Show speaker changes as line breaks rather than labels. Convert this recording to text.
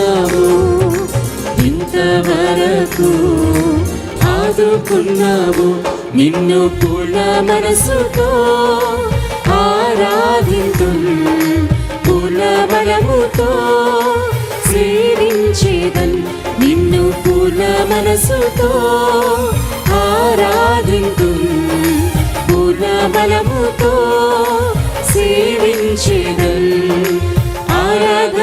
ఆదుకున్నావు, ఇంతవరకు ఆదుకున్నావు. నిన్ను పూర్ణ మనసుతో ఆరాధింతున్, పూర్ణ బలముతో సేవించేదన్. నిన్ను పూర్ణ మనసుతో ఆరాధింతున్, పూర్ణ బలముతో సేవించేదన్. ఆరాధన